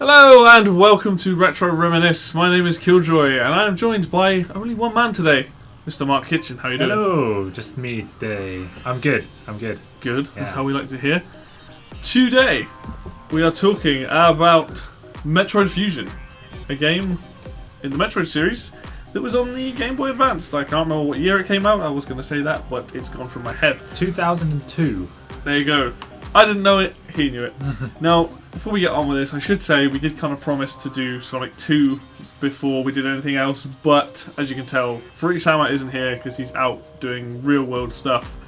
Hello and welcome to Retro Reminisce. My name is Killjoy and I am joined by only one man today, Mr. Mark Kitchen. How are you doing? Hello, just me today. I'm good. Good, Yeah. that's how we like to hear. Today we are talking about Metroid Fusion, a game in the Metroid series that was on the Game Boy Advance. I can't remember what year it came out. I was going to say that, but it's gone from my head. 2002. There you go. I didn't know it, he knew it. Now, before we get on with this, I should say we did kind of promise to do Sonic 2 before we did anything else, but as you can tell, Freak Sama isn't here because he's out doing real world stuff.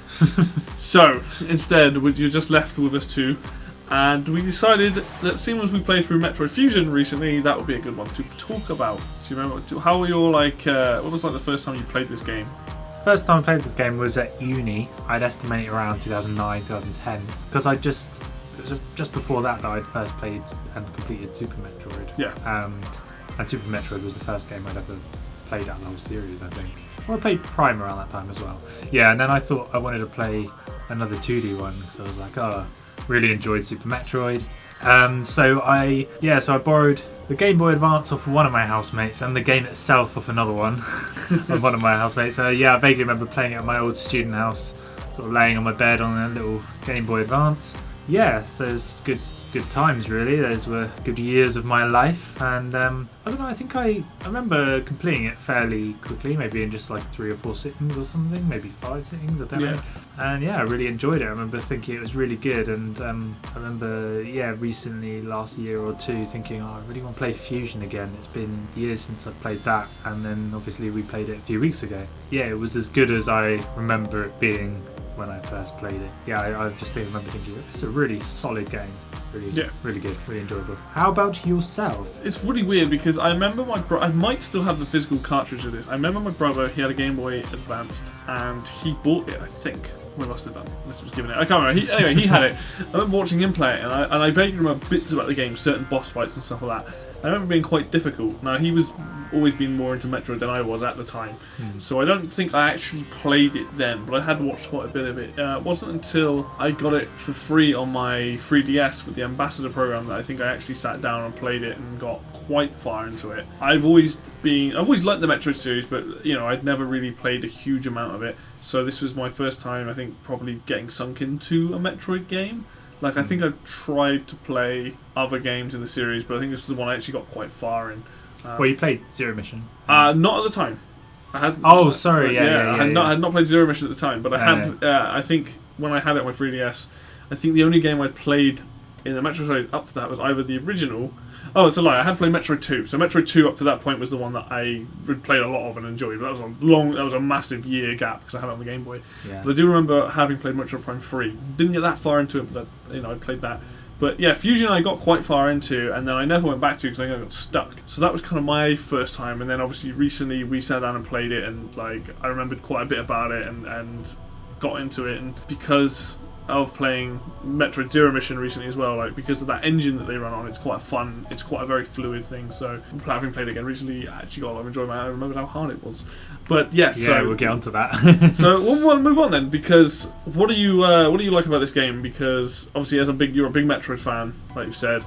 So, instead, you're just left with us two, and we decided that seeing as we played through Metroid Fusion recently, that would be a good one to talk about. Do you remember, how were your, what was the first time you played this game? First time I played this game was at uni. I'd estimate around 2009, 2010, because it was just before that I'd first played and completed Super Metroid. Yeah. And Super Metroid was the first game I'd ever played out of the whole series, I think. Well, I played Prime around that time as well. Yeah, and then I thought I wanted to play another 2D one, so I was like, really enjoyed Super Metroid. So I borrowed the Game Boy Advance off one of my housemates and the game itself off another one of one of my housemates. So yeah, I vaguely remember playing it at my old student house, sort of laying on my bed on a little Game Boy Advance. Yeah, so it's good times really. Those were good years of my life, and I don't know, I think I remember completing it fairly quickly, maybe in just like 3 or 4 sittings or something, maybe 5 sittings, I don't know. And yeah, I really enjoyed it. I remember thinking it was really good, and I remember recently, last year or two, thinking I really want to play Fusion again. It's been years since I've played that, and then obviously we played it a few weeks ago. Yeah, it was as good as I remember it being when I first played it. Yeah, I just remember thinking it's a really solid game. Really good, really enjoyable. How about yourself? It's really weird because I remember I might still have the physical cartridge of this. I remember my brother, he had a Game Boy Advanced and he bought it, I think. We must have done. This was given it. I can't remember. Anyway, he had it. I remember watching him play it, and I vaguely remember bits about the game, certain boss fights and stuff like that. I remember being quite difficult. Now, he was always been more into Metroid than I was at the time, so I don't think I actually played it then, but I had watched quite a bit of it. It wasn't until I got it for free on my 3DS with the Ambassador program that I think I actually sat down and played it and got quite far into it. I've always liked the Metroid series, but I'd never really played a huge amount of it. So this was my first time, I think, probably getting sunk into a Metroid game. I think I've tried to play other games in the series, but I think this was the one I actually got quite far in. Well, you played Zero Mission? Not at the time. I had. Oh, sorry. I had not played Zero Mission at the time, but I had. I think when I had it on my 3DS, I think the only game I'd played in the Metroid series up to that was either the original. Oh, it's a lie. I had played Metroid 2. So Metroid 2 up to that point was the one that I played a lot of and enjoyed. But that was a massive year gap because I had it on the Game Boy. Yeah. But I do remember having played Metroid Prime 3. Didn't get that far into it, but I played that. But yeah, Fusion I got quite far into, and then I never went back to because I got stuck. So that was kind of my first time, and then obviously recently we sat down and played it, and I remembered quite a bit about it and got into it, and because of playing Metroid Zero Mission recently as well, because of that engine that they run on, it's quite fun. It's quite a very fluid thing. So having played it again recently, I actually got a lot of enjoyment. I remembered how hard it was. But so we'll get onto that. So we'll move on then, because what do you like about this game? Because obviously you're a big Metroid fan, like you said.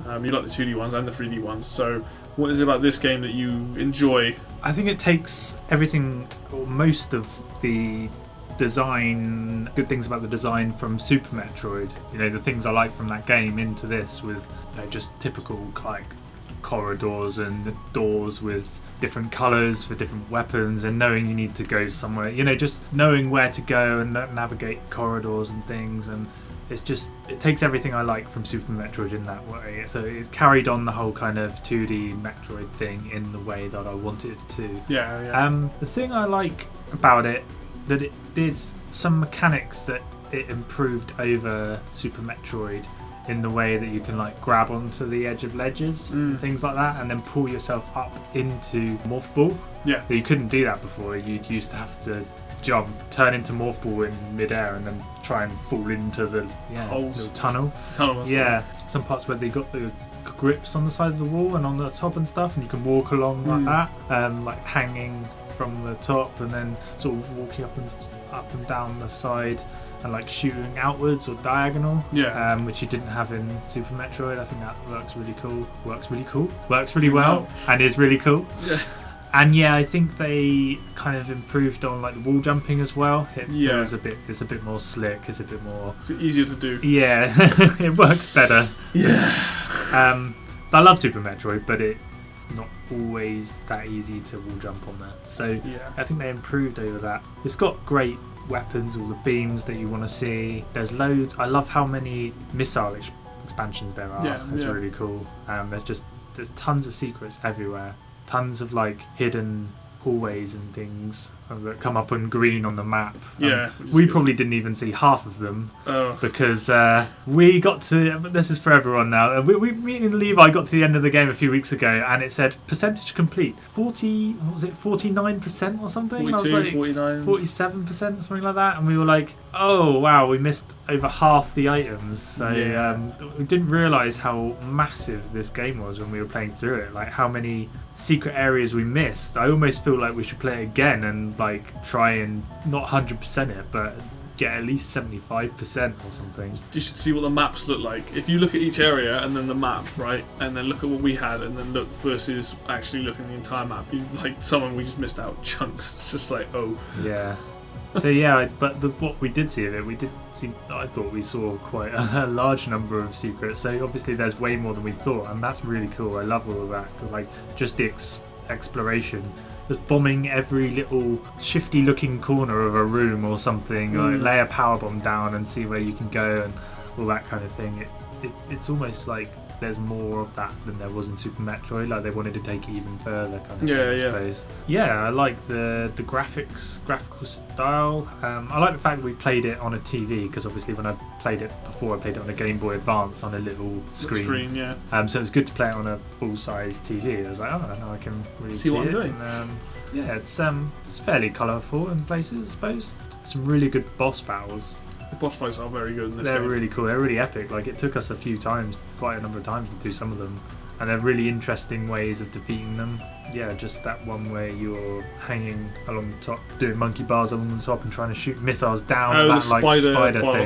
You like the 2D ones and the 3D ones. So what is it about this game that you enjoy? I think it takes everything, or most of the design, good things about the design from Super Metroid, the things I like from that game, into this with just typical corridors and doors with different colours for different weapons, and knowing you need to go somewhere, just knowing where to go and navigate corridors and things, and it takes everything I like from Super Metroid in that way. So it carried on the whole kind of 2D Metroid thing in the way that I wanted it to. Yeah. The thing I like about it, that it did some mechanics that it improved over Super Metroid, in the way that you can grab onto the edge of ledges and things like that, and then pull yourself up into Morph Ball. Yeah. You couldn't do that before. You used to have to jump, turn into Morph Ball in midair, and then try and fall into the little tunnel. Yeah. Some parts where they got the grips on the side of the wall and on the top and stuff, and you can walk along like that, hanging from the top, and then sort of walking up and down the side and like shooting outwards or diagonal. Yeah. Which you didn't have in Super Metroid. I think that works really cool. Works really well, and is really cool. Yeah. And yeah, I think they kind of improved on like the wall jumping as well. It feels it's a bit more slick. It's a bit more. It's easier to do. Yeah, it works better. Yeah. I love Super Metroid, but it's not always that easy to wall jump on that. So I think they improved over that. It's got great weapons, all the beams that you want to see. There's loads. I love how many missile expansions there are. Yeah, it's really cool. There's tons of secrets everywhere. Tons of like hidden hallways and things that come up in green on the map. We probably didn't even see half of them because we got to. This is for everyone now. Me and Levi got to the end of the game a few weeks ago, and it said percentage complete. 49% or something. 42, I was like 49, 47%, something like that. And we were like, oh wow, we missed over half the items. So we didn't realise how massive this game was when we were playing through it. Like how many secret areas we missed. I almost feel like we should play it again and like try and not 100% it, but get at least 75% or something. You should see what the maps look like. If you look at each area and then the map, right, and then look at what we had, and then look versus actually looking at the entire map, you like someone we just missed out chunks. It's just like yeah. So but what we did see of it, I thought we saw quite a large number of secrets. So obviously there's way more than we thought, and that's really cool. I love all of that. Like just the exploration, just bombing every little shifty-looking corner of a room or something. Or lay a power bomb down and see where you can go and all that kind of thing. It's almost like there's more of that than there was in Super Metroid. Like they wanted to take it even further, kind of thing, I suppose. Yeah, I like the graphical style. I like the fact that we played it on a TV, because obviously when I played it before, I played it on a Game Boy Advance on a little screen. So it was good to play it on a full-size TV. I was like, now I can really see what it. I'm doing. And, it's fairly colourful in places, I suppose. Some really good boss battles. The boss fights are very good in this They're game. really cool. They're really epic. Like it took us a few times, quite a number of times, to do some of them, and they're really interesting ways of defeating them. Yeah, just that one where you're hanging along the top, doing monkey bars along the top, and trying to shoot missiles down that like spider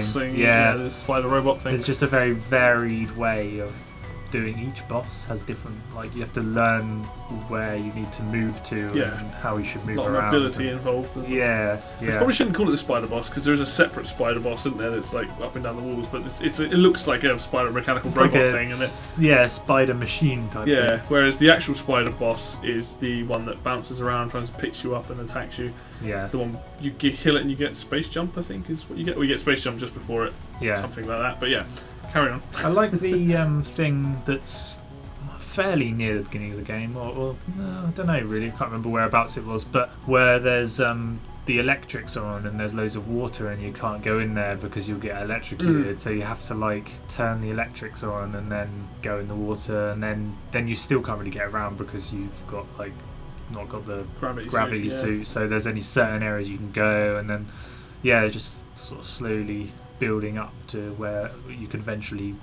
thing. Yeah, the spider robot thing. It's just a very varied way of doing. Each boss has different, like you have to learn where you need to move to and how you should move around. A lot of ability involved. I probably shouldn't call it the spider boss, because there's a separate spider boss, isn't there, that's like up and down the walls, but it looks like a spider mechanical robot thing, isn't it? Spider machine type thing. Whereas the actual spider boss is the one that bounces around, tries to pick you up and attacks you. The one you kill it and you get space jump, I think is what you get. Or you get space jump just before it. Something like that. But carry on. I like the thing that's fairly near the beginning of the game, or no, I don't know really, I can't remember whereabouts it was, but where there's the electrics are on and there's loads of water and you can't go in there because you'll get electrocuted, so you have to like turn the electrics on and then go in the water, and then you still can't really get around because you've got like not got the gravity suit, so there's only certain areas you can go, and then just sort of slowly building up to where you can eventually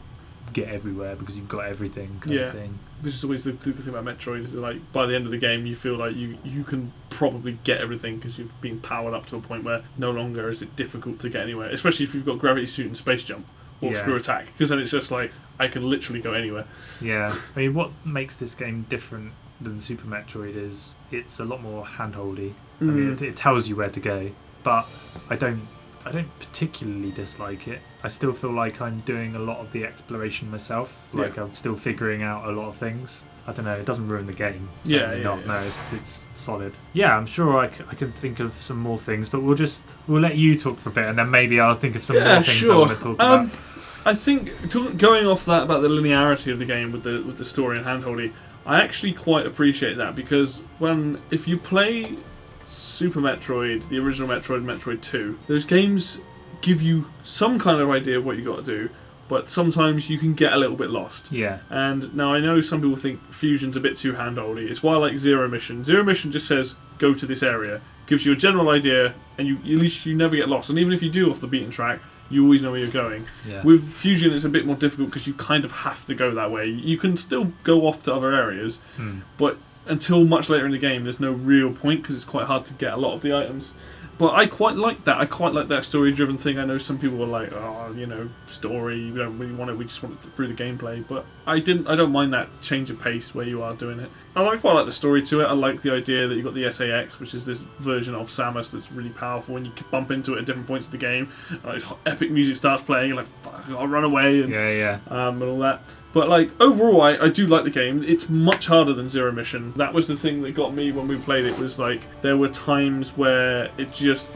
get everywhere because you've got everything kind of thing. Which is always the good thing about Metroid, is like by the end of the game you feel like you can probably get everything because you've been powered up to a point where no longer is it difficult to get anywhere, especially if you've got gravity suit and space jump or screw attack, because then it's just like I can literally go anywhere. I mean, what makes this game different than Super Metroid is it's a lot more handholdy. I mean, it tells you where to go, but I don't particularly dislike it. I still feel like I'm doing a lot of the exploration myself. Like I'm still figuring out a lot of things. I don't know, it doesn't ruin the game. No, it's solid. I'm sure I can think of some more things, but we'll let you talk for a bit, and then maybe I'll think of some more things I want to talk about. I think going off that about the linearity of the game with the story and handholdy, I actually quite appreciate that, because if you play Super Metroid, the original Metroid, Metroid 2, those games give you some kind of idea of what you got to do, but sometimes you can get a little bit lost. And now I know some people think Fusion's a bit too handholdy. It's why I like Zero Mission. Zero Mission just says go to this area, gives you a general idea, and at least you never get lost. And even if you do off the beaten track, you always know where you're going. With Fusion it's a bit more difficult because you kind of have to go that way. You can still go off to other areas, but until much later in the game there's no real point because it's quite hard to get a lot of the items. But I quite like that. I quite like that story-driven thing. I know some people were like, "Oh, you know, story. We don't really want it. We just want it through the gameplay." But I didn't. I don't mind that change of pace where you are doing it. I quite like the story to it. I like the idea that you've got the SAS, which is this version of Samus that's really powerful, and you can bump into it at different points of the game. Like, epic music starts playing, you're like, "Fuck, I gotta run away," and and all that. But like overall, I do like the game. It's much harder than Zero Mission. That was the thing that got me when we played it. Was like there were times where it just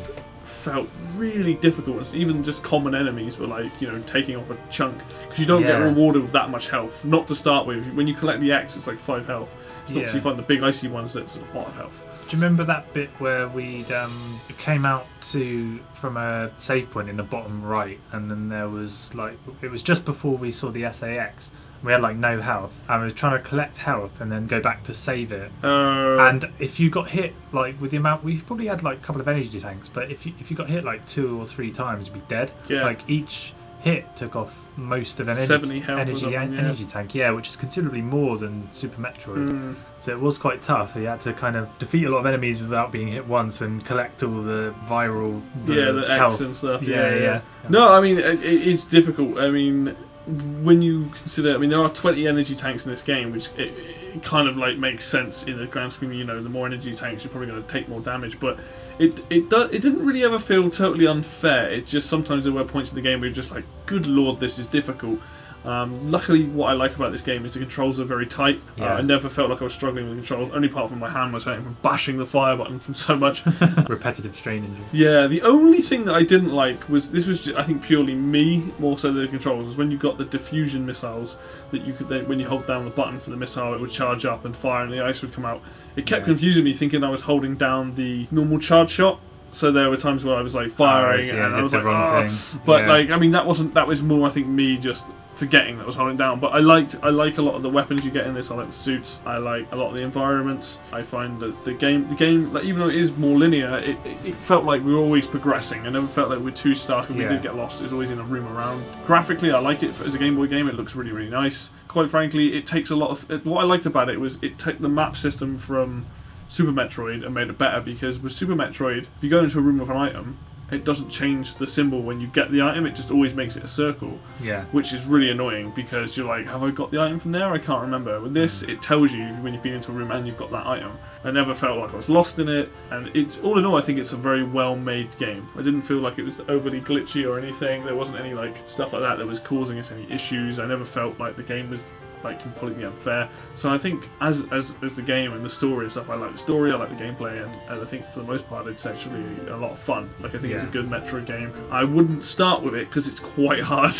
felt really difficult. Even just common enemies were like, you know, taking off a chunk because you don't get rewarded with that much health. Not to start with. When you collect the X, it's like 5 health. It's not until you find the big icy ones that's a lot of health. Do you remember that bit where we came out from a save point in the bottom right, and then there was like it was just before we saw the SAS. We had like no health, and we were trying to collect health and then go back to save it. And if you got hit like with the amount, we probably had like a couple of energy tanks, but if you got hit like 2 or 3 times, you'd be dead. Yeah. Like each hit took off most of an 70 health energy tank, which is considerably more than Super Metroid. So it was quite tough. You had to kind of defeat a lot of enemies without being hit once and collect all the viral the health. X and stuff. Yeah. No, I mean it's difficult. I mean, when you consider, I mean, there are 20 energy tanks in this game, which it kind of like makes sense in the grand scheme. You know, the more energy tanks, you're probably going to take more damage, but it didn't really ever feel totally unfair. It just sometimes there were points in the game where you're just like, good lord, this is difficult. Luckily, what I like about this game is the controls are very tight. I never felt like I was struggling with the controls. Only part from my hand was hurting from bashing the fire button from so much repetitive strain injury. Yeah, the only thing that I didn't like was I think purely me more so than the controls. Was when you got the diffusion missiles that you could then, when you hold down the button for the missile, it would charge up and fire, and the ice would come out. It kept confusing me, thinking I was holding down the normal charge shot. So there were times where I was like firing and I was like, thing. But like, I mean, that was more, I think, me just forgetting that I was holding down. But I like a lot of the weapons you get in this. I like the suits. I like a lot of the environments. I find that the game, like, even though it is more linear, it felt like we were always progressing. I never felt like we were too stuck and we did get lost. It was always in a room around. Graphically, I like it as a Game Boy game. It looks really, really nice. Quite frankly, it takes a lot of. What I liked about it was it took the map system from Super Metroid and made it better, because with Super Metroid, if you go into a room with an item, it doesn't change the symbol when you get the item, it just always makes it a circle. Yeah. Which is really annoying, because you're like, have I got the item from there? I can't remember. With this, it tells you when you've been into a room and you've got that item. I never felt like I was lost in it, and it's all in all, I think it's a very well-made game. I didn't feel like it was overly glitchy or anything. There wasn't any like stuff like that was causing us any issues. I never felt like the game was like completely unfair. So I think as the game and the story and stuff, I like the story, I like the gameplay, and I think for the most part it's actually a lot of fun. Like, I think it's a good Metroid game. I wouldn't start with it because it's quite hard.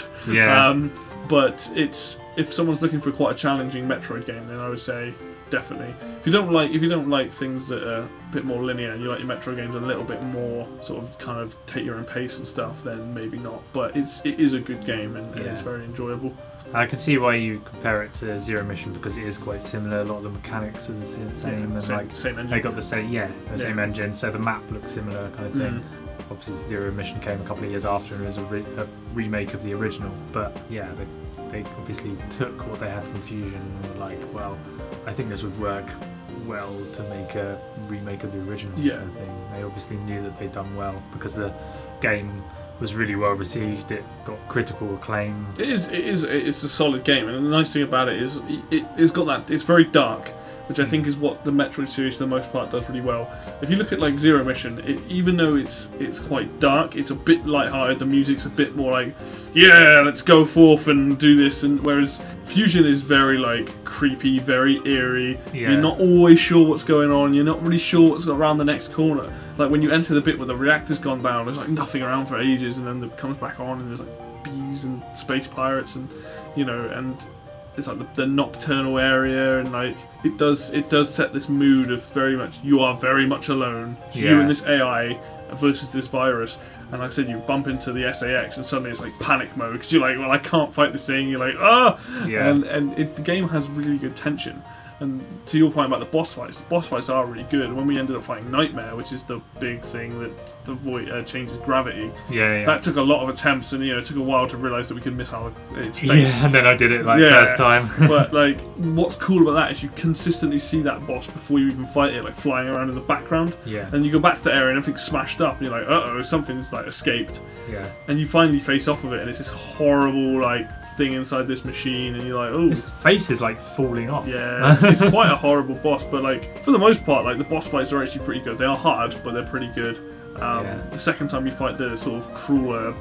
But if someone's looking for quite a challenging Metroid game, then I would say definitely. If you don't like things that are a bit more linear, and you like your Metroid games a little bit more sort of kind of take your own pace and stuff, then maybe not. But it is a good game, and it's very enjoyable. I can see why you compare it to Zero Mission, because it is quite similar. A lot of the mechanics are the same, and same engine. They got the same same engine, so the map looks similar, kind of thing. Obviously, Zero Mission came a couple of years after, and it was a remake of the original. But yeah, they obviously took what they had from Fusion and were like, well, I think this would work well to make a remake of the original kind of thing. They obviously knew that they'd done well, because the game was really well received. It got critical acclaim. It's a solid game, and the nice thing about it is it's got that. It's very dark, which I think is what the Metroid series for the most part does really well. If you look at like Zero Mission, even though it's quite dark, it's a bit lighthearted. The music's a bit more like, yeah, let's go forth and do this. And whereas Fusion is very like creepy, very eerie. Yeah. You're not always sure what's going on. You're not really sure what's around the next corner. Like when you enter the bit where the reactor's gone down, there's like nothing around for ages, and then it comes back on, and there's like bees and space pirates, and and it's like the nocturnal area, and like it does set this mood of you are very much alone. You and this AI versus this virus. And like I said, you bump into the SAS and suddenly it's like panic mode, because you're like, well, I can't fight this thing. You're like, ah! Yeah. And the game has really good tension. And to your point about the boss fights are really good. And when we ended up fighting Nightmare, which is the big thing that the void changes gravity, that took a lot of attempts, and it took a while to realise that we could miss its face. Yeah, and then I did it first time. But what's cool about that is you consistently see that boss before you even fight it, flying around in the background. Yeah. And you go back to the area and everything's smashed up, and you're like, uh-oh, something's escaped. Yeah. And you finally face off of it, and it's this horrible thing inside this machine, and you're like, oh, his face is falling off. Yeah, it's quite a horrible boss, but for the most part, the boss fights are actually pretty good. They are hard, but they're pretty good. The second time you fight the sort of crueler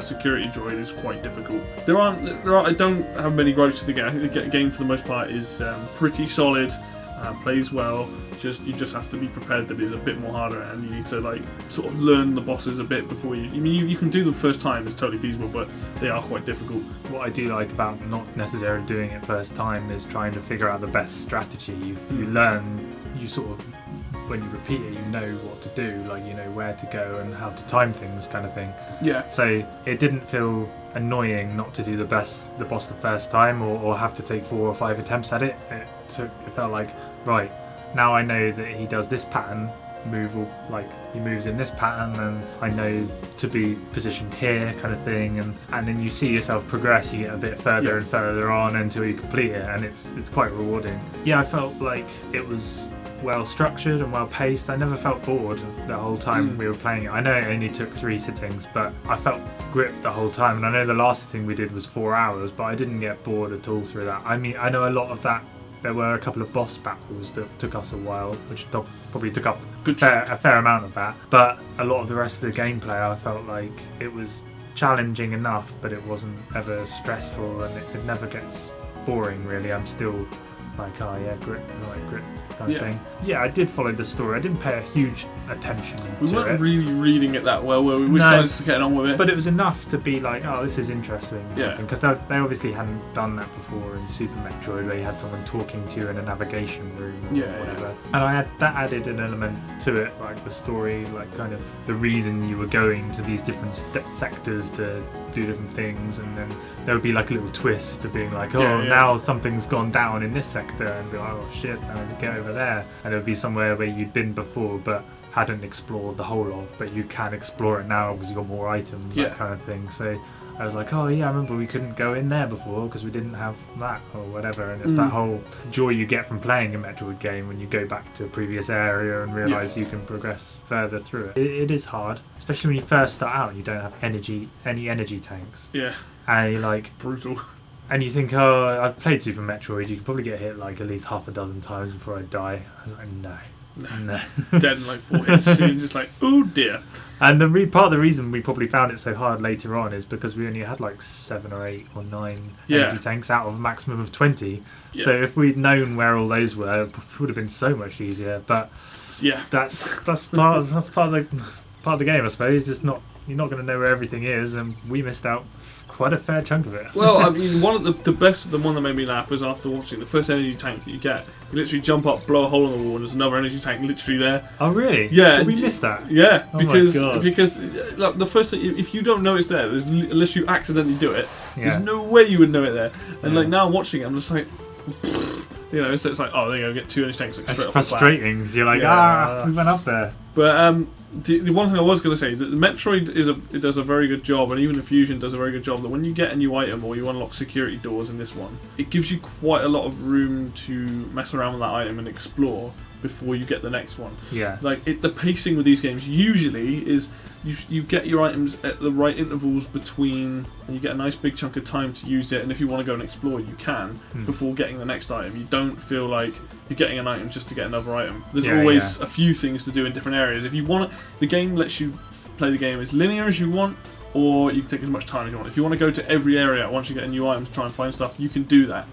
security droid is quite difficult. I don't have many gripes with the game. I think the game for the most part is pretty solid, plays well. You just have to be prepared that it's a bit more harder, and you need to sort of learn the bosses a bit before you. I mean, you can do them first time; it's totally feasible, but they are quite difficult. What I do like about not necessarily doing it first time is trying to figure out the best strategy. You learn, you sort of, when you repeat it, you know what to do, you know where to go and how to time things, kind of thing. Yeah. So it didn't feel annoying not to do the boss the first time, or have to take 4 or 5 attempts at it. It felt like, right, now I know that he does this pattern he moves in this pattern, and I know to be positioned here, kind of thing, and then you see yourself progress. You get a bit further and further on until you complete it, and it's quite rewarding. Yeah, I felt like it was well structured and well paced. I never felt bored the whole time we were playing it. I know it only took 3 sittings, but I felt gripped the whole time, and I know the last sitting we did was 4 hours, but I didn't get bored at all through that. I mean, I know a lot of that. There were a couple of boss battles that took us a while, which probably took up a fair amount of that. But a lot of the rest of the gameplay, I felt like it was challenging enough, but it wasn't ever stressful, and it never gets boring, really. I'm still grip kind of thing. Yeah, I did follow the story. I didn't pay a huge attention to it. We weren't really reading it that well, were we? We were just getting on with it. But it was enough to be like, oh, this is interesting. Yeah. Because they obviously hadn't done that before in Super Metroid, where you had someone talking to you in a navigation room or whatever. Yeah. And that added an element to it, the story, kind of the reason you were going to these different sectors to do different things, and then there would be a little twist to being now something's gone down in this sector, and be like, oh shit, now I get over there, and it would be somewhere where you'd been before but hadn't explored the whole of, but you can explore it now because you've got more items, that kind of thing. So I was like, oh yeah, I remember we couldn't go in there before because we didn't have that or whatever, and it's that whole joy you get from playing a Metroid game when you go back to a previous area and realise you can progress further through it. It is hard, especially when you first start out and you don't have any energy tanks. Yeah. And you're brutal. And you think, oh, I've played Super Metroid, you could probably get hit at least half a dozen times before I die. I was like, no. Dead in 4 hits. You're just oh dear. And part of the reason we probably found it so hard later on is because we only had 7 or 8 or 9 energy tanks out of a maximum of 20. Yeah. So if we'd known where all those were, it would have been so much easier. But that's part of the game, I suppose. You're not going to know where everything is, and we missed out quite a fair chunk of it. Well, I mean, one of the one that made me laugh was after watching the first energy tank that you get. You literally jump up, blow a hole in the wall, and there's another energy tank literally there. Oh, really? Yeah. Did we miss that? Yeah, oh because the first thing, if you don't know it's there, unless you accidentally do it, there's no way you would know it there. And now watching it, I'm just like, so it's oh, there you go, get 2 energy tanks. It's frustrating because you're like, we went up there. But the one thing I was going to say, that Metroid does a very good job, and even the Fusion does a very good job, that when you get a new item or you unlock security doors in this one, it gives you quite a lot of room to mess around with that item and explore before you get the next one. Yeah. The pacing with these games usually is you get your items at the right intervals between, and you get a nice big chunk of time to use it, and if you want to go and explore, you can before getting the next item. You don't feel like you're getting an item just to get another item. There's always a few things to do in different areas. If you want the game lets you play the game as linear as you want, or you can take as much time as you want. If you want to go to every area once you get a new item to try and find stuff, you can do that.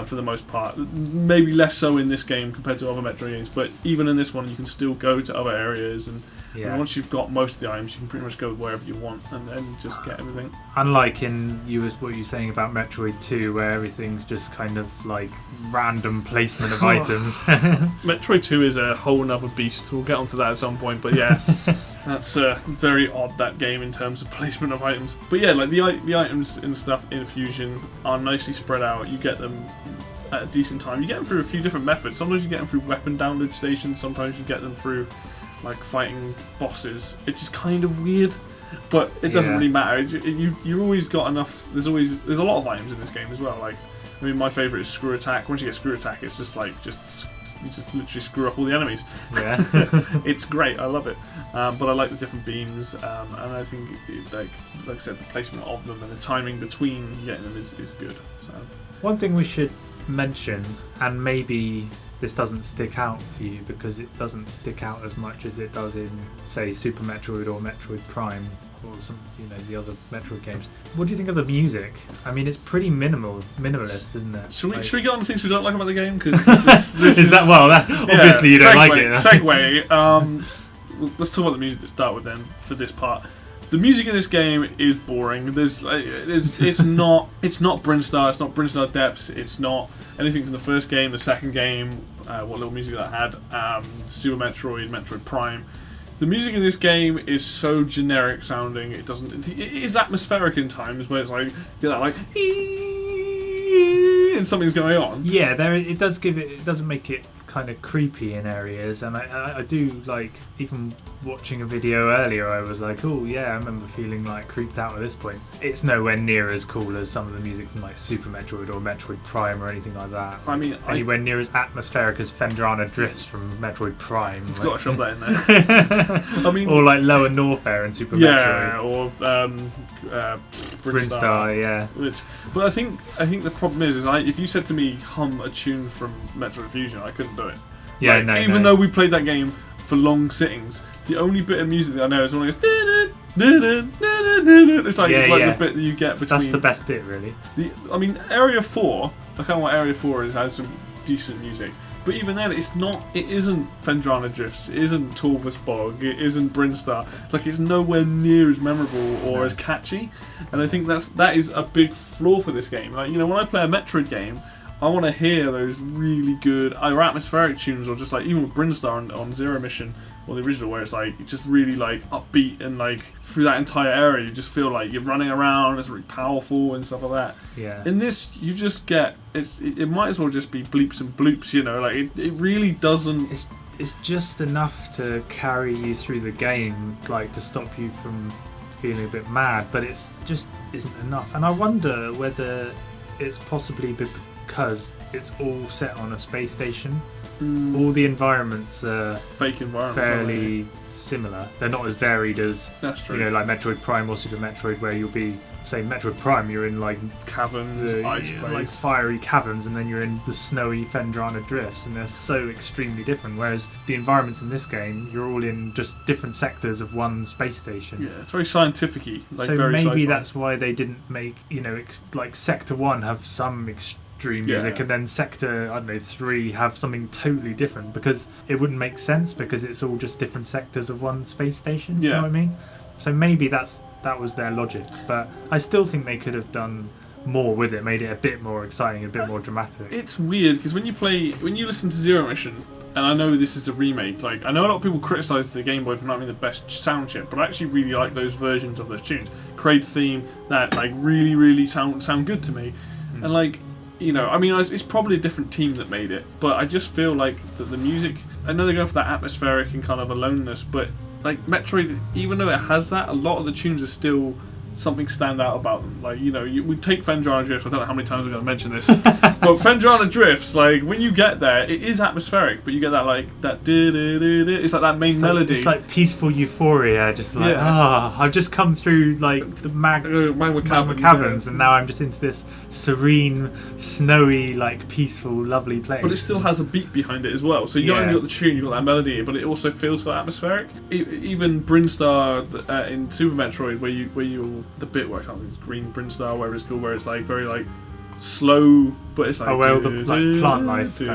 For the most part, maybe less so in this game compared to other Metroid games, but even in this one you can still go to other areas, and once you've got most of the items you can pretty much go wherever you want and then just get everything. Unlike in what you were saying about Metroid 2, where everything's just kind of random placement of items. Metroid 2 is a whole nother beast. We'll get onto that at some point, but that's very odd, that game, in terms of placement of items. But the items and stuff in Fusion are nicely spread out. You get them at a decent time. You get them through a few different methods. Sometimes you get them through weapon download stations. Sometimes you get them through like fighting bosses. It's just kind of weird, but it doesn't really matter. You always got enough. There's a lot of items in this game as well. Like, I mean, my favourite is screw attack. Once you get screw attack, it's just like you just literally screw up all the enemies. Yeah. It's great. I love it. But I like the different beams, and I think like I said, the placement of them and the timing between getting them is good. So. One thing we should mention, and maybe this doesn't stick out for you because it doesn't stick out as much as it does in, say, Super Metroid or Metroid Prime or some, the other Metroid games. What do you think of the music? I mean, it's pretty minimalist, isn't it? Should we get on to things we don't like about the game? Because this is that obviously you don't like it. Segue. Let's talk about the music to start with then for this part. The music in this game is boring. It's not Brinstar. It's not Brinstar Depths. It's not anything from the first game, the second game, what little music that had, Super Metroid, Metroid Prime. The music in this game is so generic sounding. It is atmospheric in times where it's like, you know, like, and something's going on. Yeah, it doesn't make it kind of creepy in areas, and I do like, even watching a video earlier, I was like, oh yeah, I remember feeling like creeped out at this point. It's nowhere near as cool as some of the music from like Super Metroid or Metroid Prime or anything like that. I mean, anywhere near as atmospheric as Fendrana Drifts from Metroid Prime. You've got to shove that in there. I mean, or like Lower Norfair in Super Metroid. Or Brinstar, yeah. But I think the problem is if you said to me hum a tune from Metroid Fusion, I couldn't do it. Yeah, like, even though we played that game for long sittings, the only bit of music that I know is only it's like the bit that you get between. That's the best bit, really. Area 4. I can't know what Area 4 is. Has some decent music, but even then, it isn't Fendrana Drifts. It isn't Torvus Bog. It isn't Brinstar. Like, it's nowhere near as memorable or as catchy. And I think that is a big flaw for this game. Like, when I play a Metroid game, I want to hear those really good either atmospheric tunes or just like even with Brinstar on Zero Mission or the original, where it's like just really like upbeat, and like through that entire area you just feel like you're running around. It's really powerful and stuff like that. Yeah. In this, you just get it might as well just be bleeps and bloops. Like it really doesn't. It's just enough to carry you through the game, like to stop you from feeling a bit mad, but it's just isn't enough. And I wonder whether it's possibly because it's all set on a space station. All the environments are fake environments, fairly similar. They're not as varied as that's true. Like Metroid Prime or Super Metroid, where you'll be, say, Metroid Prime, you're in like caverns, ice place, like fiery caverns, and then you're in the snowy Fendrana Drifts, and they're so extremely different. Whereas the environments in this game, you're all in just different sectors of one space station. Yeah, it's very scientific-y. Like so very maybe sci-fi. That's why they didn't make like Sector 1 have some extreme music, and then Sector 3 have something totally different, because it wouldn't make sense, because it's all just different sectors of one space station. You know what I mean? So maybe that was their logic, but I still think they could have done more with it, made it a bit more exciting, a bit more dramatic. It's weird because when you listen to Zero Mission, and I know this is a remake, like I know a lot of people criticise the Game Boy for not having the best sound chip, but I actually really like those versions of those tunes. Kraid theme that like really, really sound good to me, and like. It's probably a different team that made it, but I just feel like that the music, I know they go for that atmospheric and kind of aloneness, but like Metroid, even though it has that, a lot of the tunes are still something stand out about them. Like, we take Fendrana Drifts, I don't know how many times I'm going to mention this, but Fendrana Drifts, like, when you get there, it is atmospheric, but you get that, like, that it's like that main melody. It's like peaceful euphoria, just like, I've just come through, like, the magma caverns, and now I'm just into this serene, snowy, like, peaceful, lovely place. But it still has a beat behind it as well, so you not only got the tune, you've got that melody, but it also feels quite atmospheric. Even Brinstar in Super Metroid, where you the bit where I can't think, it's Green Brinstar, whatever it's called, where it's like very like slow, but it's like the plant life. The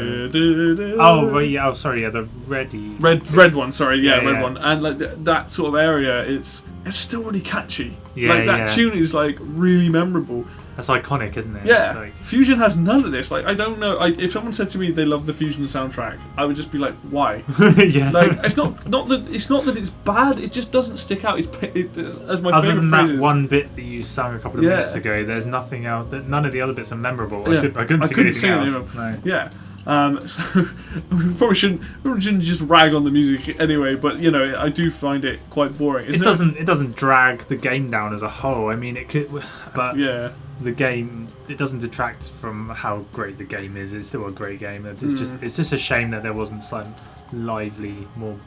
red one. Sorry, red one, and like that sort of area, it's still really catchy. That tune is like really memorable, That's iconic, isn't it? Yeah, It's like, Fusion has none of this. Like, I don't know. If someone said to me they love the Fusion soundtrack, I would just be like, why? yeah. Like, it's not that it's bad. It just doesn't stick out. As my Other favorite than phrase that is, one bit that you sang a couple of minutes ago, there's nothing else. None of the other bits are memorable. Yeah. I couldn't sing anything else. of No. Yeah. So we probably shouldn't just rag on the music anyway. But you know, I do find it quite boring. It doesn't drag the game down as a whole. I mean, it could, but Yeah. the game, it doesn't detract from how great the game is. It's still a great game. It's just a shame that there wasn't some lively, more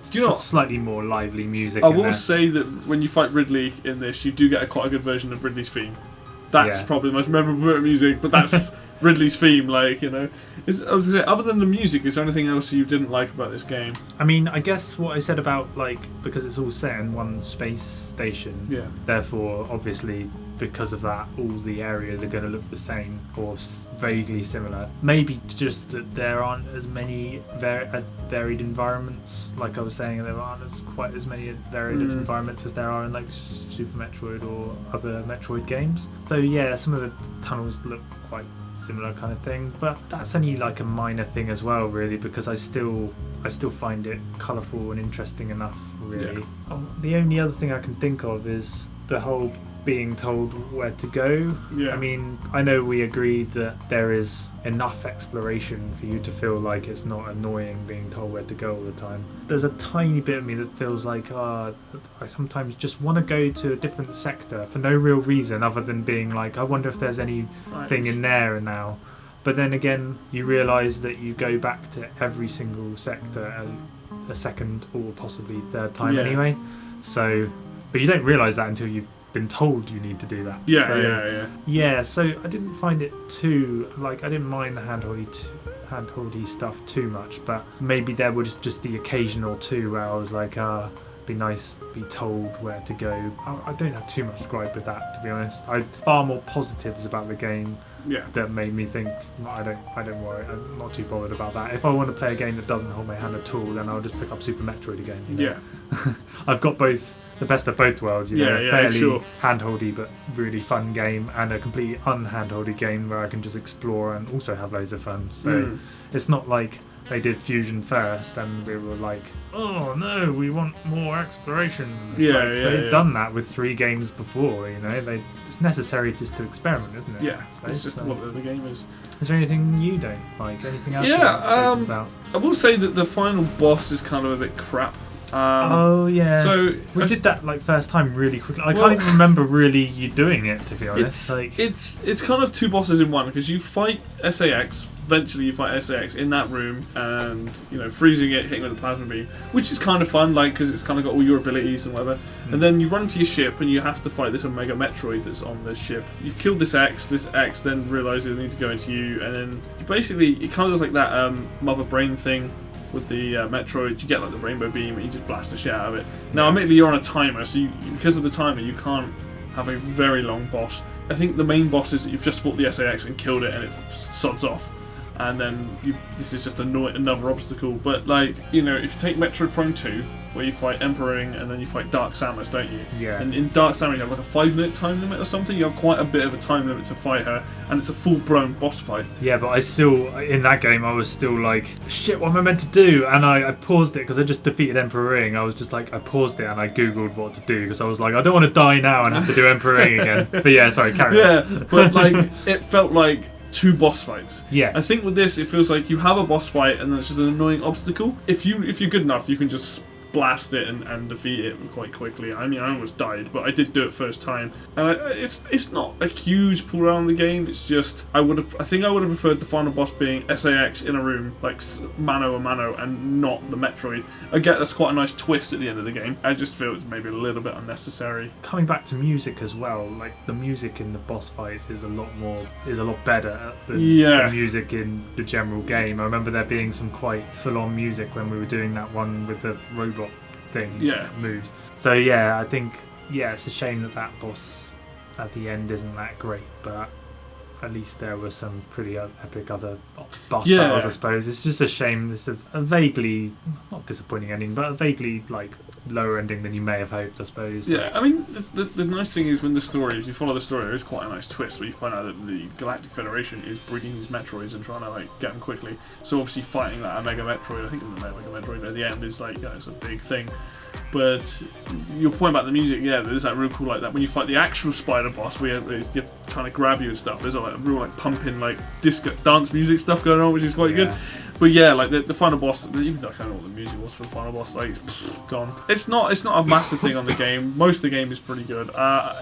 slightly more lively music. I in will there. say that when you fight Ridley in this, you do get quite a good version of Ridley's theme. That's probably the most memorable bit of music, but that's Ridley's theme. Like, you know, I was gonna say, other than the music, is there anything else you didn't like about this game? I mean, I guess what I said about, like, because it's all set in one space station. Yeah. Therefore, obviously, because of that, all the areas are going to look the same or vaguely similar. Maybe just that there aren't as many varied environments. Like I was saying, there aren't quite as many varied environments as there are in like Super Metroid or other Metroid games. So yeah, some of the tunnels look quite similar kind of thing, but that's only like a minor thing as well, really, because I still find it colourful and interesting enough, really. Yeah. The only other thing I can think of is the whole being told where to go. Yeah. I mean, I know we agreed that there is enough exploration for you to feel like it's not annoying being told where to go all the time. There's a tiny bit of me that feels like, I sometimes just want to go to a different sector for no real reason other than being like, I wonder if there's anything in there now. But then again, you realise that you go back to every single sector a second or possibly third time anyway. So, but you don't realise that until you've been told you need to do that. Yeah, so I didn't find it too, like, I didn't mind the handholdy stuff too much, but maybe there was just the occasional two where I was like, be nice to be told where to go. I don't have too much gripe with that, to be honest. I have far more positives about the game that made me think, I don't worry, I'm not too bothered about that. If I want to play a game that doesn't hold my hand at all, then I'll just pick up Super Metroid again. You know? Yeah. I've got the best of both worlds, you know, a fairly sure. handholdy but really fun game, and a completely unhandholdy game where I can just explore and also have loads of fun. So it's not like they did Fusion first and we were like, oh no, we want more exploration. They've done that with 3 games before, you know. It's necessary just to experiment, isn't it? Yeah, it's just what the game is. Is there anything you don't like? Anything else about? I will say that the final boss is kind of a bit crap. So we did that like first time really quickly. I can't even remember really you doing it, to be honest. It's kind of 2 bosses in one, because you fight SAX. Eventually, you fight SAX in that room, and you know, freezing it, hitting with a plasma beam, which is kind of fun, like, because it's kind of got all your abilities and whatever. And then you run to your ship, and you have to fight this Omega Metroid that's on the ship. You've killed this X then realises they need to go into you, and then you basically, it kind of does like that mother brain thing with the Metroid. You get like the rainbow beam and you just blast the shit out of it. Now admittedly you're on a timer, so because of the timer you can't have a very long boss. I think the main boss is that you've just fought the SAX and killed it and it sods off, and then this is just another obstacle. But like, you know, if you take Metroid Prime 2, where you fight Emperor Ring and then you fight Dark Samus, don't you? Yeah. And in Dark Samus you have like a 5-minute time limit or something. You have quite a bit of a time limit to fight her, and it's a full-blown boss fight. Yeah, but in that game I was still like, shit, what am I meant to do? And I paused it because I just defeated Emperor Ring. I was just like, I paused it and I googled what to do because I was like, I don't want to die now and have to do Emperor Ring again. But yeah, sorry, carry on. Yeah, but like, it felt like 2 boss fights. Yeah. I think with this it feels like you have a boss fight and then it's just an annoying obstacle. If you're good enough, you can just blast it and defeat it quite quickly. I mean, I almost died, but I did do it first time. And it's not a huge pull around the game. It's just I think I would have preferred the final boss being SAX in a room, like mano a mano, and not the Metroid. I get that's quite a nice twist at the end of the game. I just feel it's maybe a little bit unnecessary. Coming back to music as well, like the music in the boss fights is a lot better than the music in the general game. I remember there being some quite full-on music when we were doing that one with the robot thing moves. So yeah, I think it's a shame that boss at the end isn't that great, but at least there were some pretty epic other boss battles, I suppose. It's just a shame. It's a vaguely, not disappointing ending, but a vaguely like lower ending than you may have hoped, I suppose. Yeah, I mean, the nice thing is when the story, if you follow the story, there is quite a nice twist where you find out that the Galactic Federation is breeding these Metroids and trying to like get them quickly. So obviously fighting like a Mega Metroid, I think it's a Mega Metroid at the end is like, it's a big thing. But your point about the music, yeah, there's that real cool like that when you fight the actual spider boss where you're trying to grab you and stuff. There's like a real like pumping like disco dance music stuff going on, which is quite good. But yeah, like the final boss, even though I can't know what the music was for the final boss, like gone. It's not a massive thing on the game. Most of the game is pretty good.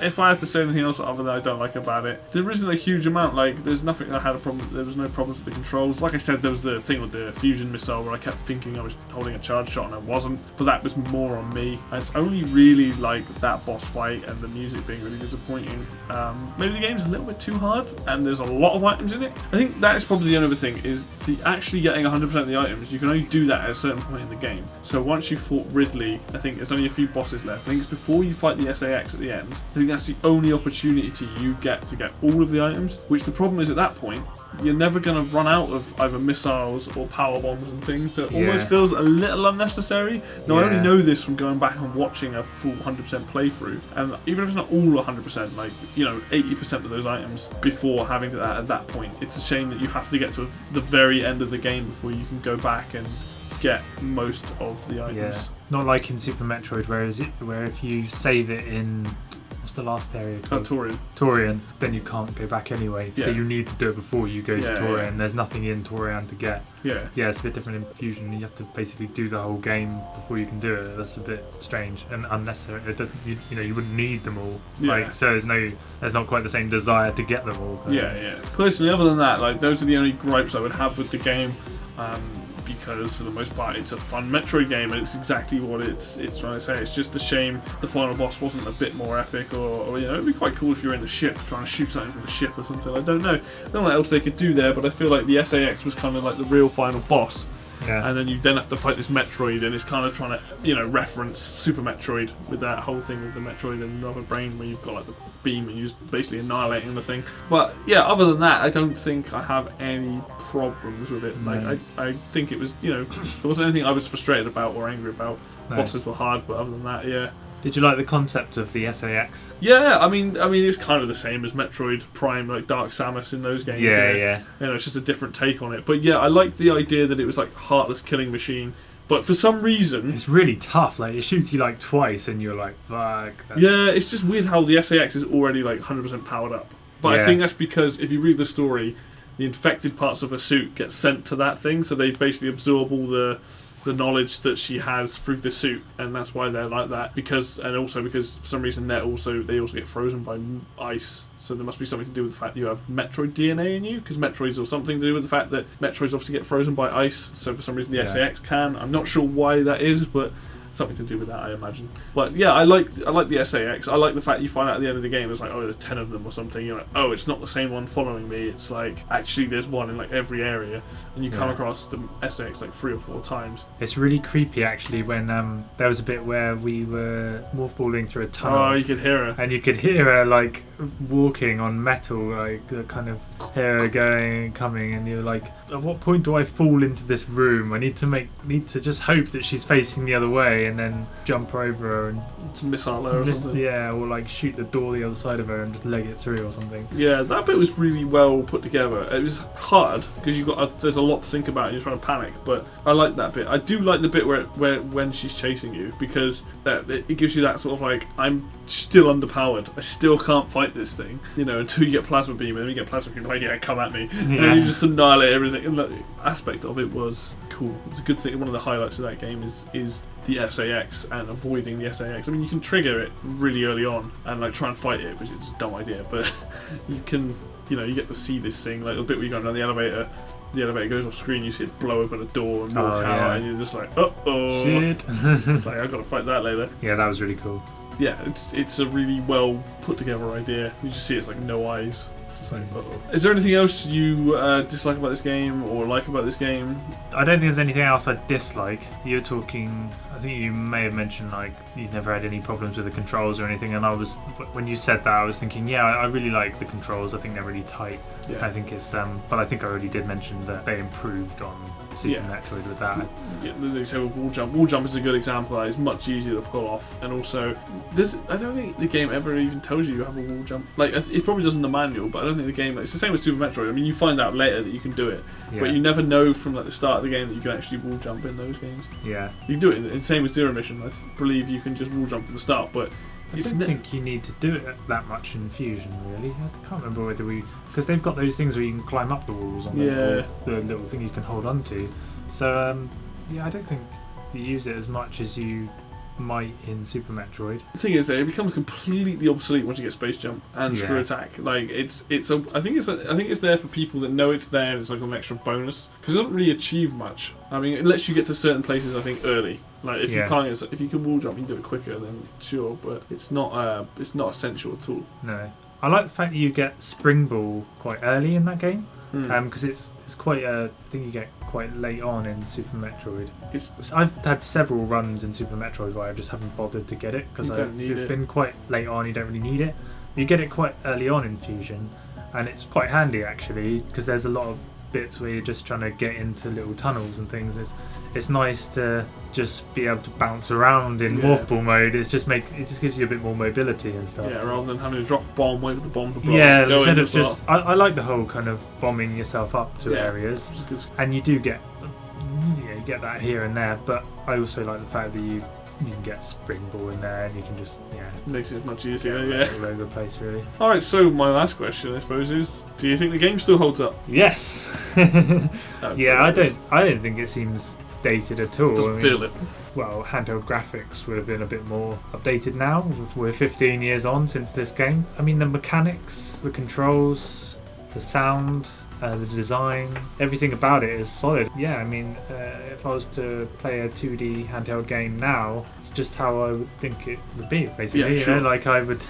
If I had to say anything else other than I don't like about it, there isn't a huge amount. Like there's nothing I had a problem. There was no problems with the controls. Like I said, there was the thing with the fusion missile where I kept thinking I was holding a charge shot and I wasn't. But that was more on me. And it's only really like that boss fight and the music being really disappointing. Maybe the game's a little bit too hard and there's a lot of items in it. I think that is probably the only other thing is the actually getting 100% of the items. You can only do that at a certain point in the game. So once you fought Ridley, I think there's only a few bosses left. I think it's before you fight the SAX at the end. I think that's the only opportunity you get to get all of the items, which the problem is at that point, you're never going to run out of either missiles or power bombs and things, so it almost feels a little unnecessary. Now, I only know this from going back and watching a full 100% playthrough, and even if it's not all 100%, like, 80% of those items before having to that at that point, it's a shame that you have to get to the very end of the game before you can go back and get most of the items. Yeah. Not like in Super Metroid, where if you save it in... What's the last area called? Torian. Then you can't go back anyway. Yeah. So you need to do it before you go to Torian. Yeah. There's nothing in Torian to get. Yeah, it's a bit different in Fusion. You have to basically do the whole game before you can do it. That's a bit strange and unnecessary. It doesn't. You wouldn't need them all. Yeah. So there's not quite the same desire to get them all. Yeah. Personally, other than that, like those are the only gripes I would have with the game. Because for the most part it's a fun Metroid game and it's exactly what it's trying to say. It's just a shame the final boss wasn't a bit more epic, or it'd be quite cool if you're in the ship trying to shoot something from the ship or something. I don't know what else they could do there, but I feel like the SAX was kind of like the real final boss. Yeah. And then you then have to fight this Metroid, and it's kind of trying to, reference Super Metroid with that whole thing with the Metroid and the other brain where you've got like the beam and you're just basically annihilating the thing. But yeah, other than that, I don't think I have any problems with it. Like I think it was, there wasn't anything I was frustrated about or angry about. No. Bosses were hard, but other than that, yeah. Did you like the concept of the SAX? Yeah, I mean, it's kind of the same as Metroid Prime, like Dark Samus in those games. Yeah. It's just a different take on it. But yeah, I liked the idea that it was like a heartless killing machine. But for some reason, it's really tough. Like it shoots you like twice, and you're like, fuck. Yeah, it's just weird how the SAX is already like 100% powered up. But I think that's because if you read the story, the infected parts of her suit get sent to that thing, so they basically absorb all the knowledge that she has through the suit, and that's why they're like that. And also because for some reason they also get frozen by ice, so there must be something to do with the fact that you have Metroid DNA in you, because Metroids or something to do with the fact that Metroids obviously get frozen by ice, so for some reason the SAX can. I'm not sure why that is, but something to do with that, I imagine. But yeah, I like the SAX. I like the fact you find out at the end of the game it's like, oh, there's 10 of them or something. You're like, oh, it's not the same one following me. It's like, actually there's one in like every area, and you come across the SAX like 3 or 4 times. It's really creepy actually when there was a bit where we were morphballing through a tunnel. Oh, you could hear her. And you could hear her like walking on metal, like the kind of hair going and coming, and you're like, at what point do I fall into this room? I need to just hope that she's facing the other way, and then jump over her and missile her or something. Yeah, or like shoot the door the other side of her and just leg it through or something. Yeah, that bit was really well put together. It was hard because there's a lot to think about and you're trying to panic, but I like that bit. I do like the bit where when she's chasing you, because it gives you that sort of like, I'm still underpowered. I still can't fight this thing, until you get plasma beam, and then you get plasma beam, like, yeah, come at me. And you just annihilate everything. And that aspect of it was cool. It's a good thing. One of the highlights of that game is the SAX and avoiding the SAX. I mean, you can trigger it really early on and like try and fight it, which is a dumb idea, but you can, you get to see this thing, like the bit where you're going down the elevator goes off screen, you see it blow open a door and walk out, and you're just like, uh-oh. Shit. It's like, I've got to fight that later. Yeah, that was really cool. Yeah, it's a really well put together idea. You just see it's like no eyes. It's like, uh-oh. Is there anything else you dislike about this game or like about this game? I don't think there's anything else I dislike. You're talking, I think you may have mentioned like you've never had any problems with the controls or anything, and when you said that I was thinking, yeah, I really like the controls. I think they're really tight. Yeah. I think it's but I think I already did mention that they improved on Super Metroid with that. Yeah, they say with wall jump. Wall jump is a good example. It's much easier to pull off, and also I don't think the game ever even tells you have a wall jump. Like it probably does in the manual, but I don't think the game. It's the same with Super Metroid. I mean, you find out later that you can do it, but you never know from like the start of the game that you can actually wall jump in those games. Yeah, you can do it. Same with Zero Mission. I believe you can just wall jump from the start, but I don't think you need to do it that much in Fusion, really. I can't remember whether because they've got those things where you can climb up the walls on the little thing you can hold on to. So I don't think you use it as much as you might in Super Metroid. The thing is, it becomes completely obsolete once you get space jump and screw attack. Like I think it's there for people that know it's there. And it's like an extra bonus because it doesn't really achieve much. I mean, it lets you get to certain places. I think early. Like if you can wall jump, you can do it quicker. Then sure, but it's not essential at all. No, I like the fact that you get Spring Ball quite early in that game. Because it's quite a thing you get quite late on in Super Metroid. I've had several runs in Super Metroid where I just haven't bothered to get it because it's been quite late on. You don't really need it. You get it quite early on in Fusion, and it's quite handy actually because there's a lot of bits where you're just trying to get into little tunnels and things. It's nice to just be able to bounce around in morph ball mode. It just gives you a bit more mobility and stuff. Yeah, rather than having to drop a bomb, wait for the bomb to blow. Yeah, instead of just I like the whole kind of bombing yourself up to areas, and you do get you get that here and there. But I also like the fact that you can get Spring Ball in there and you can just makes it much easier. All over the place really. All right, so my last question, I suppose, is: do you think the game still holds up? Yes. I don't think it seems dated at all. Doesn't feel it. Well, handheld graphics would have been a bit more updated now. We're 15 years on since this game. I mean, the mechanics, the controls, the sound, the design, everything about it is solid. Yeah, I mean, if I was to play a 2D handheld game now, it's just how I would think it would be, basically. Yeah, sure. Like I would...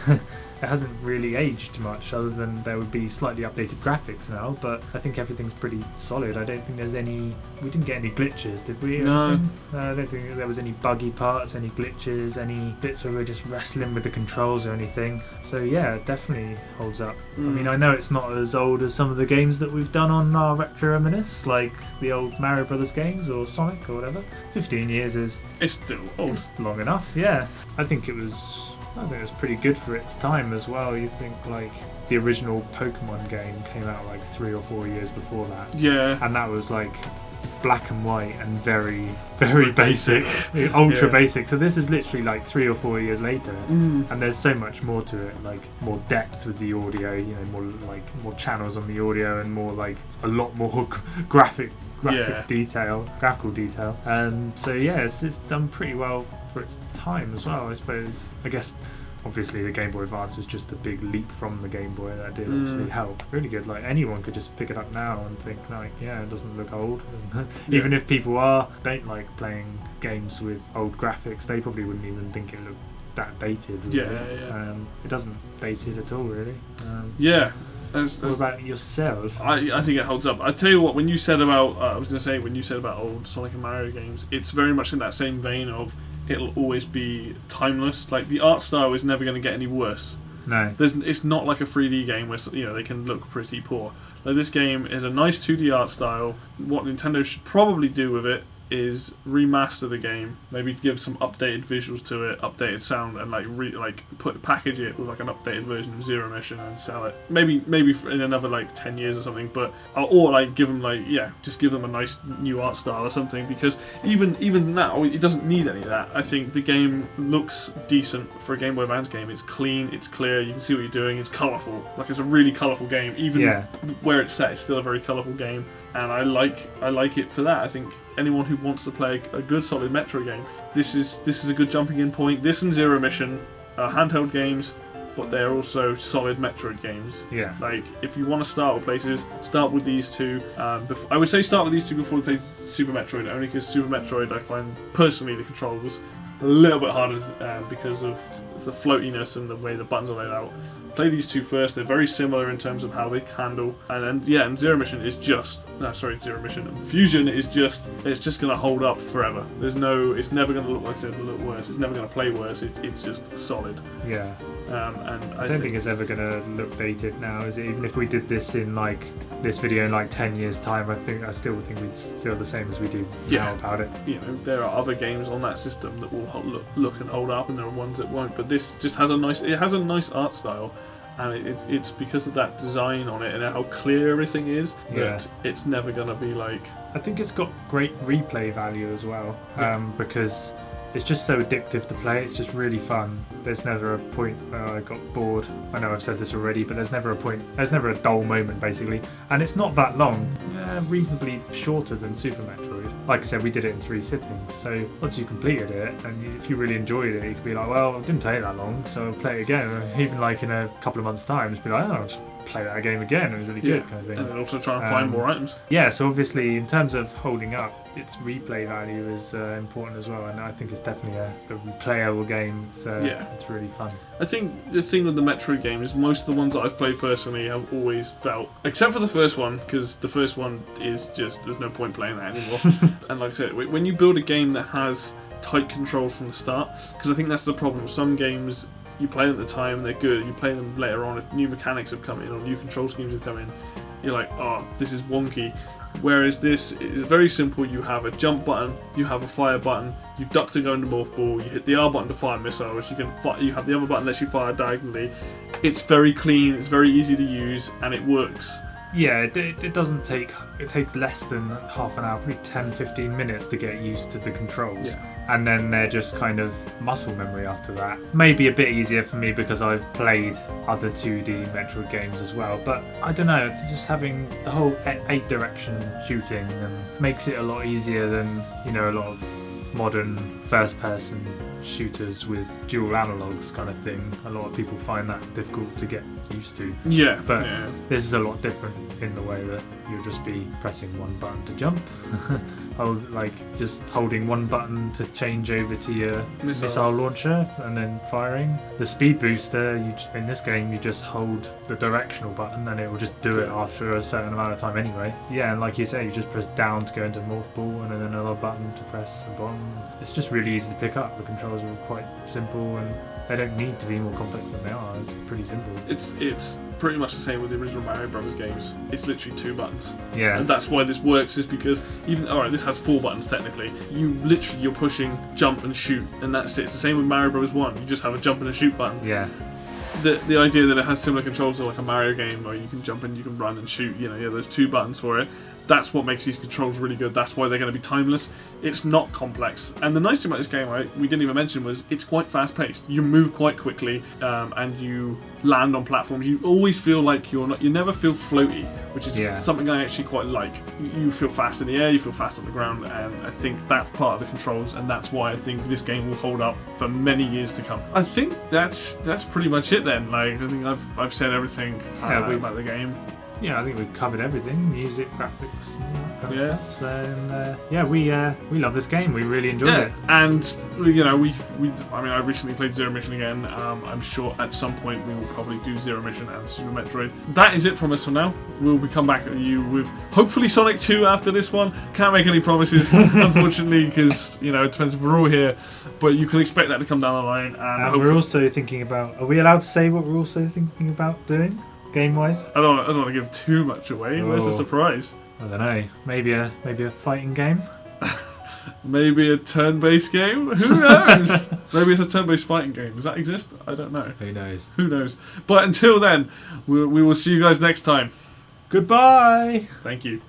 It hasn't really aged much, other than there would be slightly updated graphics now, but I think everything's pretty solid. I don't think there's any... We didn't get any glitches, did we? No. I don't think there was any buggy parts, any glitches, any bits where we're just wrestling with the controls or anything. So yeah, it definitely holds up. I mean, I know it's not as old as some of the games that we've done on our Retro Reminisce, like the old Mario Brothers games or Sonic or whatever. 15 years is... It's still old. It's long enough, yeah. I think it was pretty good for its time as well. You think like the original Pokemon game came out like 3 or 4 years before that. Yeah. And that was like black and white and very, very basic, ultra basic. So this is literally like 3 or 4 years later, and there's so much more to it, like more depth with the audio, more channels on the audio, and more like a lot more graphical detail. So yeah, it's done pretty well for its time as well, I suppose. I guess obviously the Game Boy Advance was just a big leap from the Game Boy. That did obviously help. Really good. Like anyone could just pick it up now and think like, yeah, it doesn't look old. Even if people don't like playing games with old graphics, they probably wouldn't even think it looked that dated. Really. It doesn't date it at all, really. What about yourself? I think it holds up. I tell you what, when you said about old Sonic and Mario games, it's very much in that same vein of it'll always be timeless. Like the art style is never going to get any worse. No, it's not like a 3D game where they can look pretty poor. Like this game is a nice 2D art style. What Nintendo should probably do with it is remaster the game, maybe give some updated visuals to it, updated sound, and package it with like an updated version of Zero Mission and sell it. Maybe in another like 10 years or something, but or like give them just give them a nice new art style or something, because even now it doesn't need any of that. I think the game looks decent for a Game Boy Advance game. It's clean, it's clear, you can see what you're doing, it's colourful. Like it's a really colourful game. Even where it's set, it's still a very colourful game. And I like it for that. I think anyone who wants to play a good solid Metro game, this is a good jumping in point. This and Zero Mission are handheld games, but they're also solid Metroid games. Yeah. Like if you want to start with places, start with these two. I would say start with these two before you play Super Metroid, only because Super Metroid I find personally the controls a little bit harder because of the floatiness and the way the buttons are laid out. Play these two first. They're very similar in terms of how they handle, and Zero Mission is Fusion is just going to hold up forever. It's never going to look like I said, a little worse. It's never going to play worse. It's just solid. Yeah. And I don't think it's ever going to look dated now, is it? Even if we did this in like this video in like 10 years time, I still think we'd feel the same as we do now about it. You know, there are other games on that system that will look and hold up, and there are ones that won't, but this just has a nice art style, and it's because of that design on it and how clear everything is that it's never going to be like... I think it's got great replay value as well, because it's just so addictive to play. It's just really fun. There's never a point where I got bored. I know I've said this already, but there's never a dull moment, basically. And it's not that long, reasonably shorter than Super Metroid. Like I said, we did it in 3 sittings, so once you completed it, and if you really enjoyed it, you could be like, well, it didn't take that long, so I'll play it again. Even like in a couple of months' time, just be like, oh, I'll just play that game again. It was really good, kind of thing. And then also try and find more items. Yeah, so obviously, in terms of holding up, its replay value is important as well, and I think it's definitely a replayable game. It's really fun. I think the thing with the Metroid games, most of the ones that I've played personally have always felt, except for the first one, because the first one is just, there's no point playing that anymore. And like I said, when you build a game that has tight controls from the start, because I think that's the problem. Some games, you play them at the time, they're good, you play them later on, if new mechanics have come in or new control schemes have come in, you're like, oh, this is wonky. Whereas this is very simple. You have a jump button, you have a fire button, you duck to go into morph ball, you hit the R button to fire missiles, you have the other button lets you fire diagonally. It's very clean, it's very easy to use, and it works. Yeah, it doesn't take... It takes less than half an hour, probably 10-15 minutes to get used to the controls. Yeah. And then they're just kind of muscle memory after that. Maybe a bit easier for me because I've played other 2D Metroid games as well. But I don't know, just having the whole 8-direction shooting makes it a lot easier than, you know, a lot of modern first-person shooters with dual analogs kind of thing. A lot of people find that difficult to get used to. Yeah. But this is a lot different in the way that you'll just be pressing one button to jump. Like just holding one button to change over to your missile launcher and then firing. The speed booster, in this game you just hold the directional button and it will just do it after a certain amount of time anyway. Yeah, and like you say, you just press down to go into morph ball and then another button to press the bottom. It's just really easy to pick up. The controls are quite simple and they don't need to be more complex than they are. It's pretty simple. It's pretty much the same with the original Mario Brothers games. It's literally 2 buttons. Yeah. And that's why this works, is because this has 4 buttons technically. You're pushing jump and shoot, and that's it. It's the same with Mario Bros 1. You just have a jump and a shoot button. Yeah. The idea that it has similar controls to like a Mario game where you can jump and you can run and shoot, there's 2 buttons for it. That's what makes these controls really good. That's why they're going to be timeless. It's not complex. And the nice thing about this game, we didn't even mention, was it's quite fast-paced. You move quite quickly, and you land on platforms. You always feel like you never feel floaty, which is something I actually quite like. You feel fast in the air, you feel fast on the ground, and I think that's part of the controls, and that's why I think this game will hold up for many years to come. I think that's pretty much it then. Like, I think I've said everything about the game. Yeah, I think we've covered everything: music, graphics, and that kind of stuff. So we love this game. We really enjoyed it. And I recently played Zero Mission again. I'm sure at some point we will probably do Zero Mission and Super Metroid. That is it from us for now. We'll be come back at you with hopefully Sonic 2 after this one. Can't make any promises, unfortunately, because it depends if we're all here. But you can expect that to come down the line. And we're also thinking about. Are we allowed to say what we're also thinking about doing? Game-wise? I don't want to give too much away. Where's the surprise? I don't know. Maybe a fighting game? Maybe a turn-based game? Who knows? Maybe it's a turn-based fighting game. Does that exist? I don't know. Who knows? Who knows? But until then, we will see you guys next time. Goodbye! Thank you.